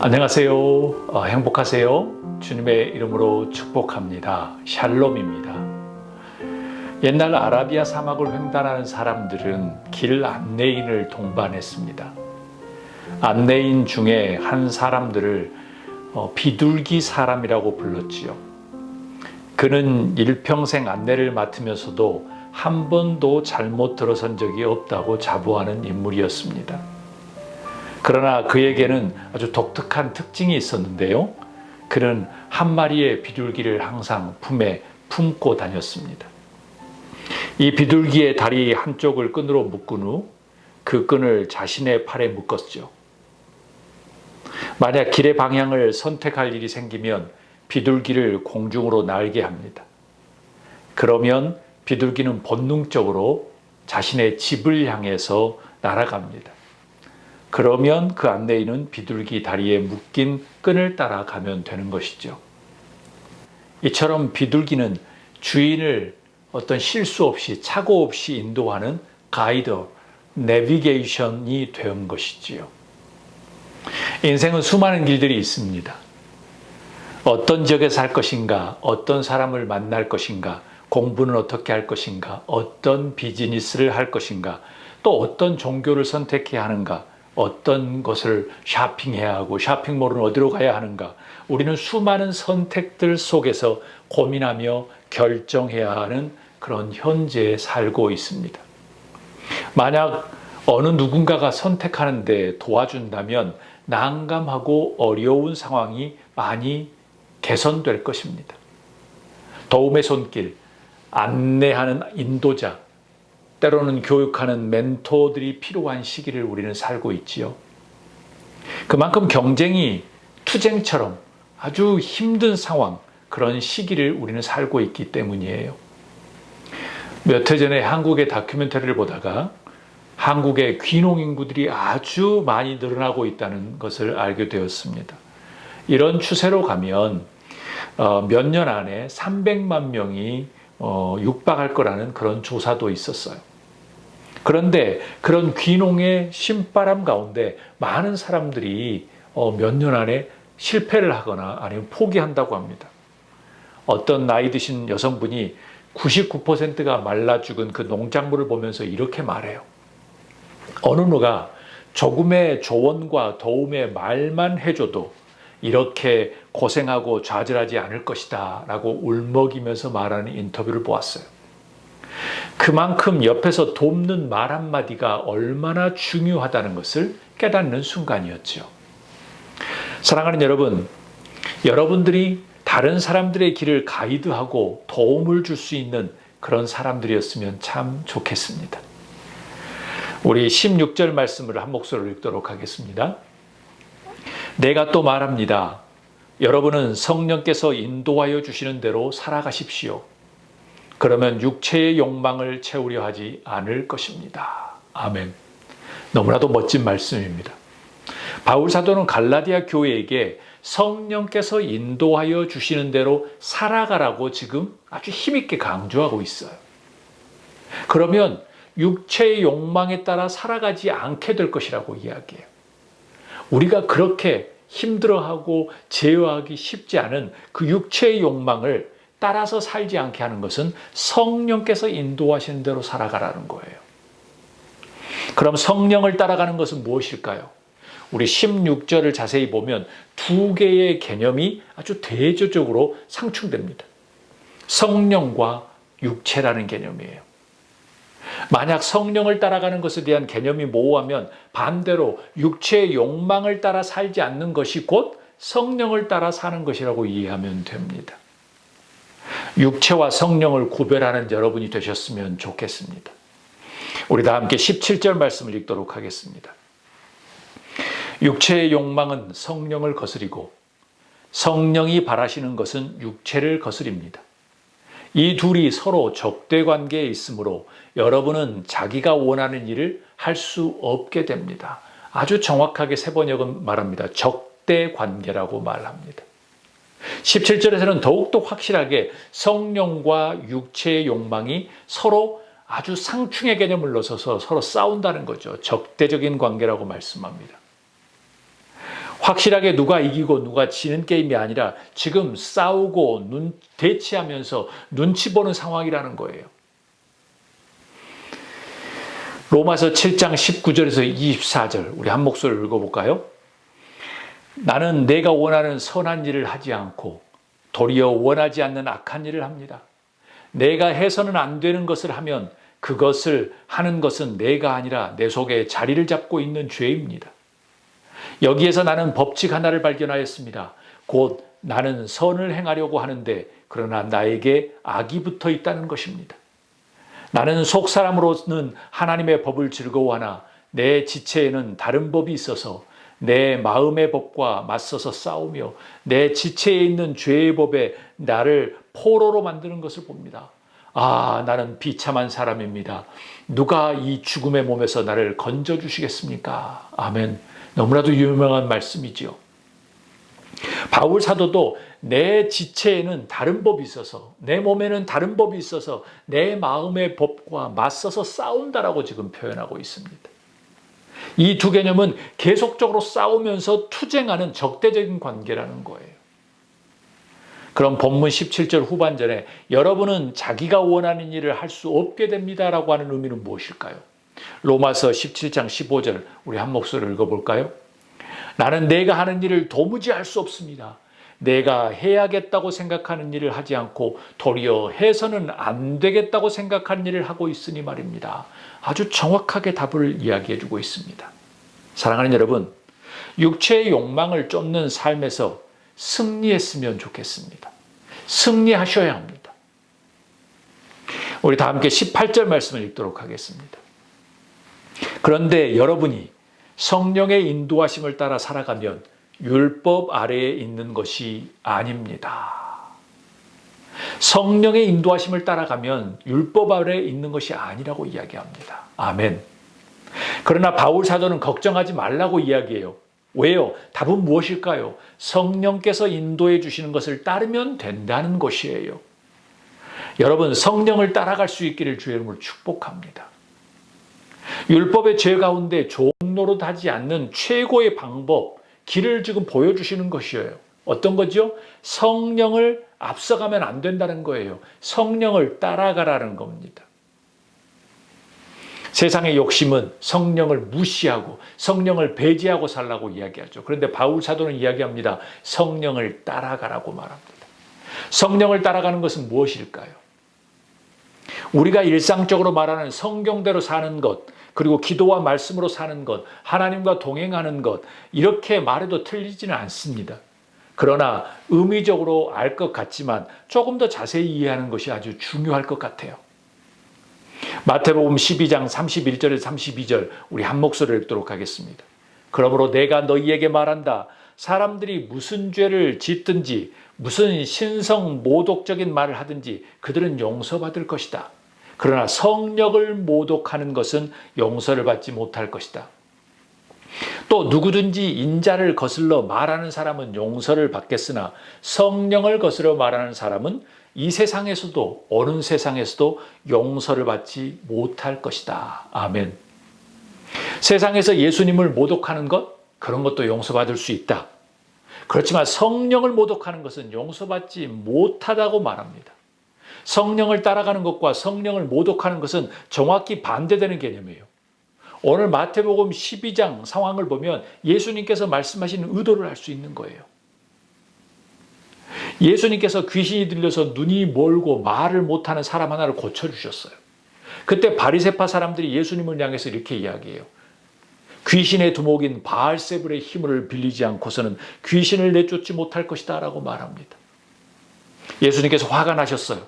안녕하세요. 행복하세요. 주님의 이름으로 축복합니다. 샬롬입니다. 옛날 아라비아 사막을 횡단하는 사람들은 길 안내인을 동반했습니다. 안내인 중에 한 사람들을 비둘기 사람이라고 불렀지요. 그는 일평생 안내를 맡으면서도 한 번도 잘못 들어선 적이 없다고 자부하는 인물이었습니다. 그러나 그에게는 아주 독특한 특징이 있었는데요. 그는 한 마리의 비둘기를 항상 품에 품고 다녔습니다. 이 비둘기의 다리 한쪽을 끈으로 묶은 후 그 끈을 자신의 팔에 묶었죠. 만약 길의 방향을 선택할 일이 생기면 비둘기를 공중으로 날게 합니다. 그러면 비둘기는 본능적으로 자신의 집을 향해서 날아갑니다. 그러면 그 안내인은 비둘기 다리에 묶인 끈을 따라 가면 되는 것이죠. 이처럼 비둘기는 주인을 어떤 실수 없이 착오 없이 인도하는 가이드, 내비게이션이 된 것이지요. 인생은 수많은 길들이 있습니다. 어떤 지역에 살 것인가, 어떤 사람을 만날 것인가, 공부는 어떻게 할 것인가, 어떤 비즈니스를 할 것인가, 또 어떤 종교를 선택해야 하는가, 어떤 것을 쇼핑해야 하고 쇼핑몰은 어디로 가야 하는가. 우리는 수많은 선택들 속에서 고민하며 결정해야 하는 그런 현재에 살고 있습니다. 만약 어느 누군가가 선택하는데 도와준다면 난감하고 어려운 상황이 많이 개선될 것입니다. 도움의 손길, 안내하는 인도자, 때로는 교육하는 멘토들이 필요한 시기를 우리는 살고 있지요. 그만큼 경쟁이 투쟁처럼 아주 힘든 상황, 그런 시기를 우리는 살고 있기 때문이에요. 몇 해 전에 한국의 다큐멘터리를 보다가 한국의 귀농 인구들이 아주 많이 늘어나고 있다는 것을 알게 되었습니다. 이런 추세로 가면 몇 년 안에 300만 명이 육박할 거라는 그런 조사도 있었어요. 그런데 그런 귀농의 신바람 가운데 많은 사람들이 몇 년 안에 실패를 하거나 아니면 포기한다고 합니다. 어떤 나이 드신 여성분이 99%가 말라 죽은 그 농작물을 보면서 이렇게 말해요. 어느 누가 조금의 조언과 도움의 말만 해줘도 이렇게 고생하고 좌절하지 않을 것이다 라고 울먹이면서 말하는 인터뷰를 보았어요. 그만큼 옆에서 돕는 말 한마디가 얼마나 중요하다는 것을 깨닫는 순간이었죠. 사랑하는 여러분, 여러분들이 다른 사람들의 길을 가이드하고 도움을 줄 수 있는 그런 사람들이었으면 참 좋겠습니다. 우리 16절 말씀을 한 목소리로 읽도록 하겠습니다. 내가 또 말합니다. 여러분은 성령께서 인도하여 주시는 대로 살아가십시오. 그러면 육체의 욕망을 채우려 하지 않을 것입니다. 아멘. 너무나도 멋진 말씀입니다. 바울 사도는 갈라디아 교회에게 성령께서 인도하여 주시는 대로 살아가라고 지금 아주 힘있게 강조하고 있어요. 그러면 육체의 욕망에 따라 살아가지 않게 될 것이라고 이야기해요. 우리가 그렇게 힘들어하고 제어하기 쉽지 않은 그 육체의 욕망을 따라서 살지 않게 하는 것은 성령께서 인도하시는 대로 살아가라는 거예요. 그럼 성령을 따라가는 것은 무엇일까요? 우리 16절을 자세히 보면 두 개의 개념이 아주 대조적으로 상충됩니다. 성령과 육체라는 개념이에요. 만약 성령을 따라가는 것에 대한 개념이 모호하면 반대로 육체의 욕망을 따라 살지 않는 것이 곧 성령을 따라 사는 것이라고 이해하면 됩니다. 육체와 성령을 구별하는 여러분이 되셨으면 좋겠습니다. 우리 다 함께 17절 말씀을 읽도록 하겠습니다. 육체의 욕망은 성령을 거스리고 성령이 바라시는 것은 육체를 거스립니다. 이 둘이 서로 적대 관계에 있으므로 여러분은 자기가 원하는 일을 할 수 없게 됩니다. 아주 정확하게 세번역은 말합니다. 적대 관계라고 말합니다. 17절에서는 더욱더 확실하게 성령과 육체의 욕망이 서로 아주 상충의 개념을 넣어서 서로 싸운다는 거죠. 적대적인 관계라고 말씀합니다. 확실하게 누가 이기고 누가 지는 게임이 아니라 지금 싸우고 대치하면서 눈치 보는 상황이라는 거예요. 로마서 7장 19절에서 24절 우리 한 목소리를 읽어볼까요? 나는 내가 원하는 선한 일을 하지 않고 도리어 원하지 않는 악한 일을 합니다. 내가 해서는 안 되는 것을 하면 그것을 하는 것은 내가 아니라 내 속에 자리를 잡고 있는 죄입니다. 여기에서 나는 법칙 하나를 발견하였습니다. 곧 나는 선을 행하려고 하는데 그러나 나에게 악이 붙어 있다는 것입니다. 나는 속사람으로는 하나님의 법을 즐거워하나 내 지체에는 다른 법이 있어서 내 마음의 법과 맞서서 싸우며 내 지체에 있는 죄의 법에 나를 포로로 만드는 것을 봅니다. 아, 나는 비참한 사람입니다. 누가 이 죽음의 몸에서 나를 건져주시겠습니까? 아멘. 너무나도 유명한 말씀이지요. 바울 사도도 내 지체에는 다른 법이 있어서, 내 몸에는 다른 법이 있어서 내 마음의 법과 맞서서 싸운다라고 지금 표현하고 있습니다. 이 두 개념은 계속적으로 싸우면서 투쟁하는 적대적인 관계라는 거예요. 그럼 본문 17절 후반전에 여러분은 자기가 원하는 일을 할 수 없게 됩니다라고 하는 의미는 무엇일까요? 로마서 17장 15절 우리 한 목소리를 읽어볼까요? 나는 내가 하는 일을 도무지 할 수 없습니다. 내가 해야겠다고 생각하는 일을 하지 않고 도리어 해서는 안 되겠다고 생각하는 일을 하고 있으니 말입니다. 아주 정확하게 답을 이야기해 주고 있습니다. 사랑하는 여러분, 육체의 욕망을 쫓는 삶에서 승리했으면 좋겠습니다. 승리하셔야 합니다. 우리 다 함께 18절 말씀을 읽도록 하겠습니다. 그런데 여러분이 성령의 인도하심을 따라 살아가면 율법 아래에 있는 것이 아닙니다. 성령의 인도하심을 따라가면 율법 아래에 있는 것이 아니라고 이야기합니다. 아멘. 그러나 바울 사도는 걱정하지 말라고 이야기해요. 왜요? 답은 무엇일까요? 성령께서 인도해 주시는 것을 따르면 된다는 것이에요. 여러분, 성령을 따라갈 수 있기를 주의 이름으로 축복합니다. 율법의 죄 가운데 종노릇하지 않는 최고의 방법, 길을 지금 보여주시는 것이에요. 어떤 거죠? 성령을 앞서가면 안 된다는 거예요. 성령을 따라가라는 겁니다. 세상의 욕심은 성령을 무시하고 성령을 배제하고 살라고 이야기하죠. 그런데 바울 사도는 이야기합니다. 성령을 따라가라고 말합니다. 성령을 따라가는 것은 무엇일까요? 우리가 일상적으로 말하는 성경대로 사는 것, 그리고 기도와 말씀으로 사는 것, 하나님과 동행하는 것, 이렇게 말해도 틀리지는 않습니다. 그러나 의미적으로 알 것 같지만 조금 더 자세히 이해하는 것이 아주 중요할 것 같아요. 마태복음 12장 31절에서 32절 우리 한 목소리를 읽도록 하겠습니다. 그러므로 내가 너희에게 말한다. 사람들이 무슨 죄를 짓든지 무슨 신성 모독적인 말을 하든지 그들은 용서받을 것이다. 그러나 성령을 모독하는 것은 용서를 받지 못할 것이다. 또 누구든지 인자를 거슬러 말하는 사람은 용서를 받겠으나 성령을 거슬러 말하는 사람은 이 세상에서도 어느 세상에서도 용서를 받지 못할 것이다. 아멘. 세상에서 예수님을 모독하는 것, 그런 것도 용서받을 수 있다. 그렇지만 성령을 모독하는 것은 용서받지 못하다고 말합니다. 성령을 따라가는 것과 성령을 모독하는 것은 정확히 반대되는 개념이에요. 오늘 마태복음 12장 상황을 보면 예수님께서 말씀하시는 의도를 알 수 있는 거예요. 예수님께서 귀신이 들려서 눈이 멀고 말을 못하는 사람 하나를 고쳐주셨어요. 그때 바리새파 사람들이 예수님을 향해서 이렇게 이야기해요. 귀신의 두목인 바알세불의 힘을 빌리지 않고서는 귀신을 내쫓지 못할 것이다 라고 말합니다. 예수님께서 화가 나셨어요.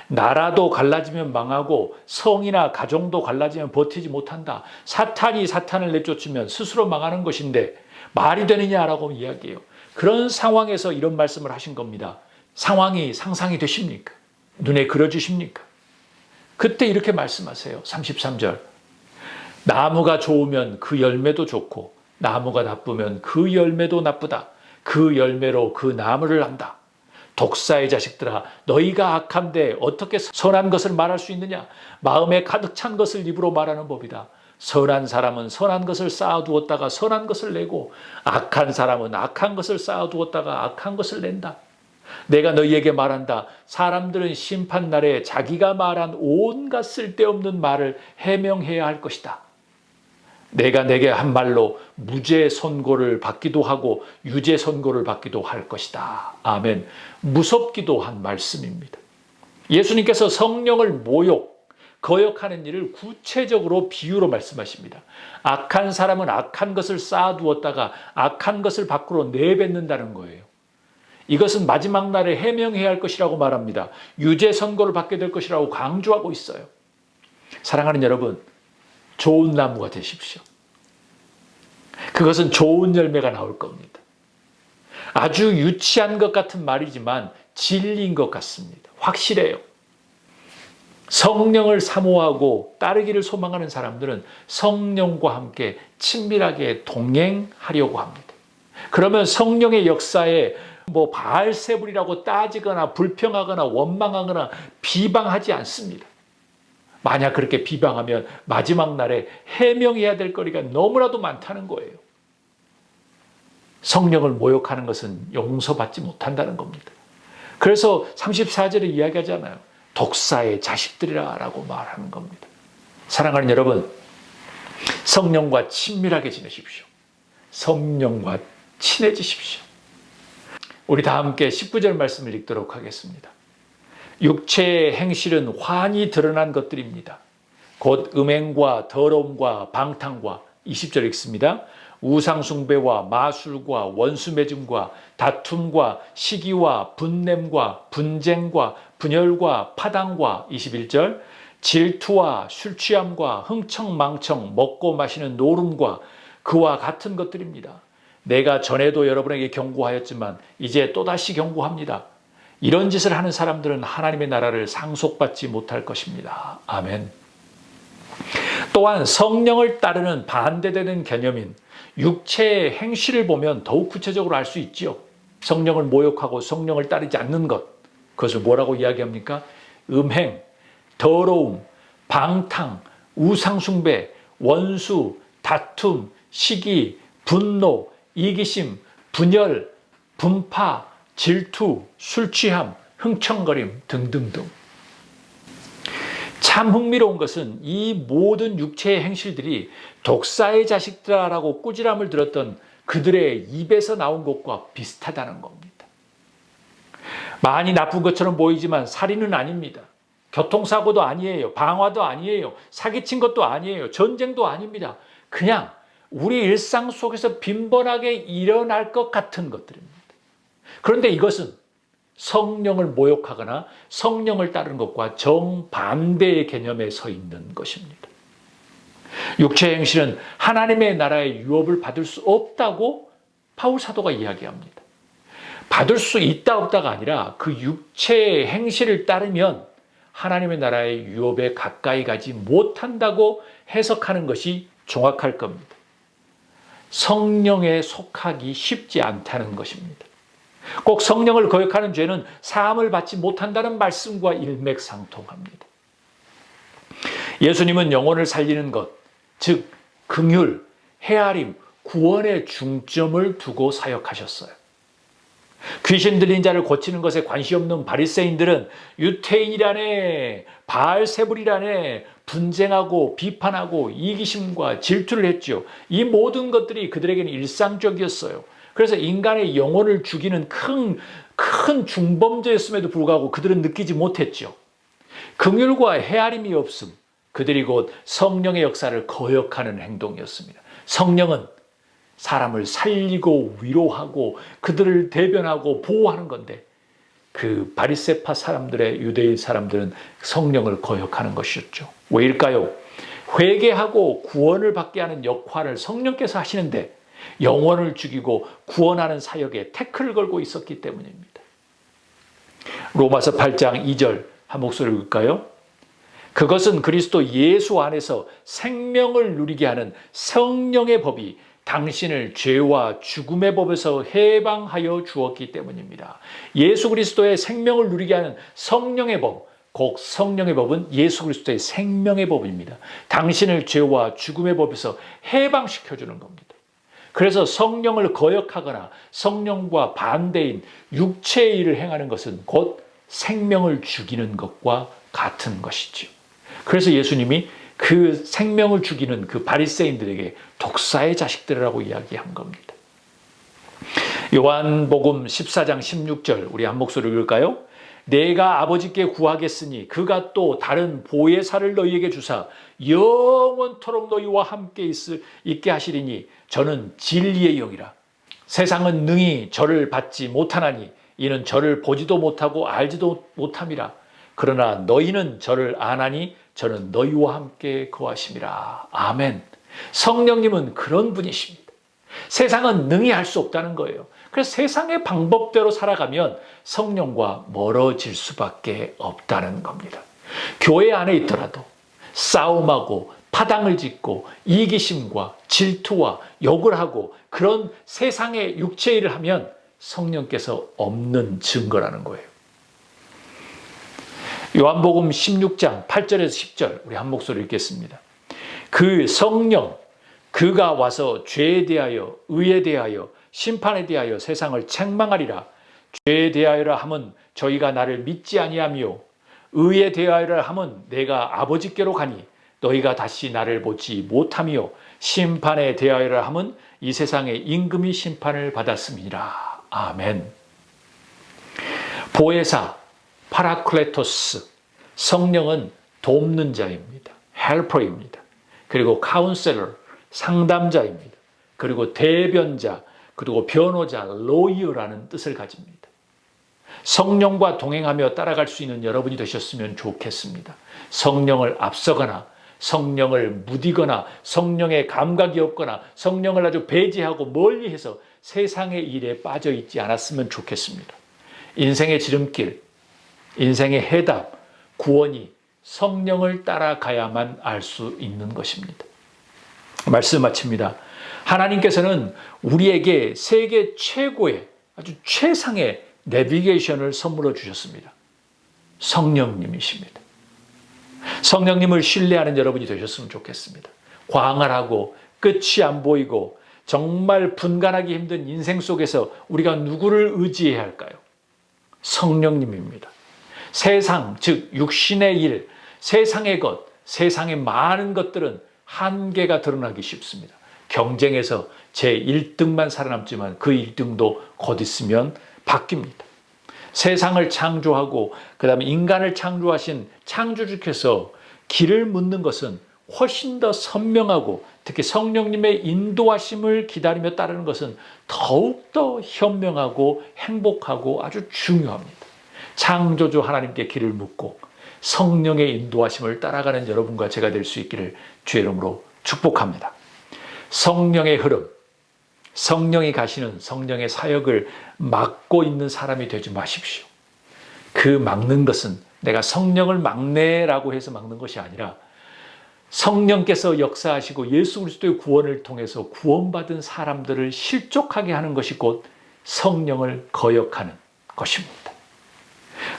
나라도 갈라지면 망하고 성이나 가정도 갈라지면 버티지 못한다. 사탄이 사탄을 내쫓으면 스스로 망하는 것인데 말이 되느냐라고 이야기해요. 그런 상황에서 이런 말씀을 하신 겁니다. 상황이 상상이 되십니까? 눈에 그려지십니까? 그때 이렇게 말씀하세요. 33절. 나무가 좋으면 그 열매도 좋고 나무가 나쁘면 그 열매도 나쁘다. 그 열매로 그 나무를 안다. 독사의 자식들아, 너희가 악한데 어떻게 선한 것을 말할 수 있느냐? 마음에 가득 찬 것을 입으로 말하는 법이다. 선한 사람은 선한 것을 쌓아두었다가 선한 것을 내고 악한 사람은 악한 것을 쌓아두었다가 악한 것을 낸다. 내가 너희에게 말한다. 사람들은 심판날에 자기가 말한 온갖 쓸데없는 말을 해명해야 할 것이다. 내가 내게 한 말로 무죄 선고를 받기도 하고 유죄 선고를 받기도 할 것이다. 아멘. 무섭기도 한 말씀입니다. 예수님께서 성령을 거역하는 일을 구체적으로 비유로 말씀하십니다. 악한 사람은 악한 것을 쌓아두었다가 악한 것을 밖으로 내뱉는다는 거예요. 이것은 마지막 날에 해명해야 할 것이라고 말합니다. 유죄 선고를 받게 될 것이라고 강조하고 있어요. 사랑하는 여러분, 좋은 나무가 되십시오. 그것은 좋은 열매가 나올 겁니다. 아주 유치한 것 같은 말이지만 진리인 것 같습니다. 확실해요. 성령을 사모하고 따르기를 소망하는 사람들은 성령과 함께 친밀하게 동행하려고 합니다. 그러면 성령의 역사에 바알세불이라고 따지거나 불평하거나 원망하거나 비방하지 않습니다. 만약 그렇게 비방하면 마지막 날에 해명해야 될 거리가 너무나도 많다는 거예요. 성령을 모욕하는 것은 용서받지 못한다는 겁니다. 그래서 34절에 이야기하잖아요. 독사의 자식들이라고 말하는 겁니다. 사랑하는 여러분, 성령과 친밀하게 지내십시오. 성령과 친해지십시오. 우리 다 함께 19절 말씀을 읽도록 하겠습니다. 육체의 행실은 환히 드러난 것들입니다. 곧 음행과 더러움과 방탕과 20절 읽습니다. 우상숭배와 마술과 원수매증과 다툼과 시기와 분냄과 분쟁과 분열과 파당과 21절 질투와 술취함과 흥청망청 먹고 마시는 노름과 그와 같은 것들입니다. 내가 전에도 여러분에게 경고하였지만 이제 또다시 경고합니다. 이런 짓을 하는 사람들은 하나님의 나라를 상속받지 못할 것입니다. 아멘. 또한 성령을 따르는 반대되는 개념인 육체의 행실을 보면 더욱 구체적으로 알 수 있지요. 성령을 모욕하고 성령을 따르지 않는 것, 그것을 뭐라고 이야기합니까? 음행, 더러움, 방탕, 우상숭배, 원수, 다툼, 시기, 분노, 이기심, 분열, 분파, 질투, 술취함, 흥청거림 등등등. 참 흥미로운 것은 이 모든 육체의 행실들이 독사의 자식들아라고 꾸지람을 들었던 그들의 입에서 나온 것과 비슷하다는 겁니다. 많이 나쁜 것처럼 보이지만 살인은 아닙니다. 교통사고도 아니에요. 방화도 아니에요. 사기친 것도 아니에요. 전쟁도 아닙니다. 그냥 우리 일상 속에서 빈번하게 일어날 것 같은 것들입니다. 그런데 이것은 성령을 모욕하거나 성령을 따르는 것과 정반대의 개념에 서 있는 것입니다. 육체의 행실은 하나님의 나라의 유업을 받을 수 없다고 바울 사도가 이야기합니다. 받을 수 있다 없다가 아니라 그 육체의 행실을 따르면 하나님의 나라의 유업에 가까이 가지 못한다고 해석하는 것이 정확할 겁니다. 성령에 속하기 쉽지 않다는 것입니다. 꼭 성령을 거역하는 죄는 사함을 받지 못한다는 말씀과 일맥상통합니다. 예수님은 영혼을 살리는 것, 즉 긍휼, 헤아림, 구원의 중점을 두고 사역하셨어요. 귀신 들린 자를 고치는 것에 관심 없는 바리새인들은 유태인이라네, 바알세불이라네 분쟁하고 비판하고 이기심과 질투를 했죠. 이 모든 것들이 그들에게는 일상적이었어요. 그래서 인간의 영혼을 죽이는 큰 중범죄였음에도 불구하고 그들은 느끼지 못했죠. 긍휼과 헤아림이 없음, 그들이 곧 성령의 역사를 거역하는 행동이었습니다. 성령은 사람을 살리고 위로하고 그들을 대변하고 보호하는 건데 그 바리새파 사람들의 유대인 사람들은 성령을 거역하는 것이었죠. 왜일까요? 회개하고 구원을 받게 하는 역할을 성령께서 하시는데 영혼을 죽이고 구원하는 사역에 태클을 걸고 있었기 때문입니다. 로마서 8장 2절 한 목소리 읽을까요? 그것은 그리스도 예수 안에서 생명을 누리게 하는 성령의 법이 당신을 죄와 죽음의 법에서 해방하여 주었기 때문입니다. 예수 그리스도의 생명을 누리게 하는 성령의 법, 곧 성령의 법은 예수 그리스도의 생명의 법입니다. 당신을 죄와 죽음의 법에서 해방시켜주는 겁니다. 그래서 성령을 거역하거나 성령과 반대인 육체의 일을 행하는 것은 곧 생명을 죽이는 것과 같은 것이죠. 그래서 예수님이 그 생명을 죽이는 그 바리새인들에게 독사의 자식들이라고 이야기한 겁니다. 요한복음 14장 16절 우리 한 목소리 읽을까요? 내가 아버지께 구하겠으니 그가 또 다른 보혜사를 너희에게 주사 영원토록 너희와 함께 있게 하시리니 저는 진리의 영이라. 세상은 능히 저를 받지 못하나니 이는 저를 보지도 못하고 알지도 못함이라. 그러나 너희는 저를 아나니 저는 너희와 함께 거하심이라. 아멘. 성령님은 그런 분이십니다. 세상은 능히 할 수 없다는 거예요. 그래서 세상의 방법대로 살아가면 성령과 멀어질 수밖에 없다는 겁니다. 교회 안에 있더라도 싸움하고 파당을 짓고 이기심과 질투와 욕을 하고 그런 세상의 육체 일을 하면 성령께서 없는 증거라는 거예요. 요한복음 16장 8절에서 10절 우리 한 목소리 읽겠습니다. 그 성령 그가 와서 죄에 대하여 의에 대하여 심판에 대하여 세상을 책망하리라. 죄에 대하여라 함은 저희가 나를 믿지 아니하며 의에 대하여라 함은 내가 아버지께로 가니 너희가 다시 나를 보지 못하며 심판에 대하여라 함은 이 세상의 임금이 심판을 받았음이니라. 아멘. 보혜사 파라클레토스 성령은 돕는 자입니다. 헬퍼입니다. 그리고 카운셀러 상담자입니다. 그리고 대변자 그리고 변호자 로이어라는 뜻을 가집니다. 성령과 동행하며 따라갈 수 있는 여러분이 되셨으면 좋겠습니다. 성령을 앞서거나 성령을 무디거나 성령의 감각이 없거나 성령을 아주 배제하고 멀리해서 세상의 일에 빠져 있지 않았으면 좋겠습니다. 인생의 지름길, 인생의 해답, 구원이 성령을 따라가야만 알 수 있는 것입니다. 말씀 마칩니다. 하나님께서는 우리에게 세계 최고의 아주 최상의 내비게이션을 선물로 주셨습니다. 성령님이십니다. 성령님을 신뢰하는 여러분이 되셨으면 좋겠습니다. 광활하고 끝이 안 보이고 정말 분간하기 힘든 인생 속에서 우리가 누구를 의지해야 할까요? 성령님입니다. 세상, 즉 육신의 일, 세상의 것, 세상의 많은 것들은 한계가 드러나기 쉽습니다. 경쟁에서 제 1등만 살아남지만 그 1등도 곧 있으면 바뀝니다. 세상을 창조하고 그 다음에 인간을 창조하신 창조주께서 길을 묻는 것은 훨씬 더 선명하고 특히 성령님의 인도하심을 기다리며 따르는 것은 더욱더 현명하고 행복하고 아주 중요합니다. 창조주 하나님께 길을 묻고 성령의 인도하심을 따라가는 여러분과 제가 될 수 있기를 주의 이름으로 축복합니다. 성령의 흐름, 성령이 가시는 성령의 사역을 막고 있는 사람이 되지 마십시오. 그 막는 것은 내가 성령을 막네라고 해서 막는 것이 아니라 성령께서 역사하시고 예수 그리스도의 구원을 통해서 구원받은 사람들을 실족하게 하는 것이 곧 성령을 거역하는 것입니다.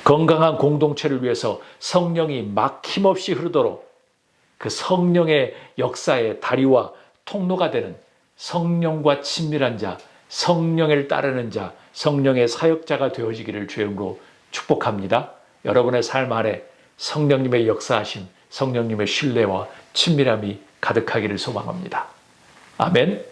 건강한 공동체를 위해서 성령이 막힘없이 흐르도록 그 성령의 역사의 다리와 통로가 되는 성령과 친밀한 자, 성령을 따르는 자, 성령의 사역자가 되어지기를 주의 이름으로 축복합니다. 여러분의 삶 안에 성령님의 역사하심, 성령님의 신뢰와 친밀함이 가득하기를 소망합니다. 아멘.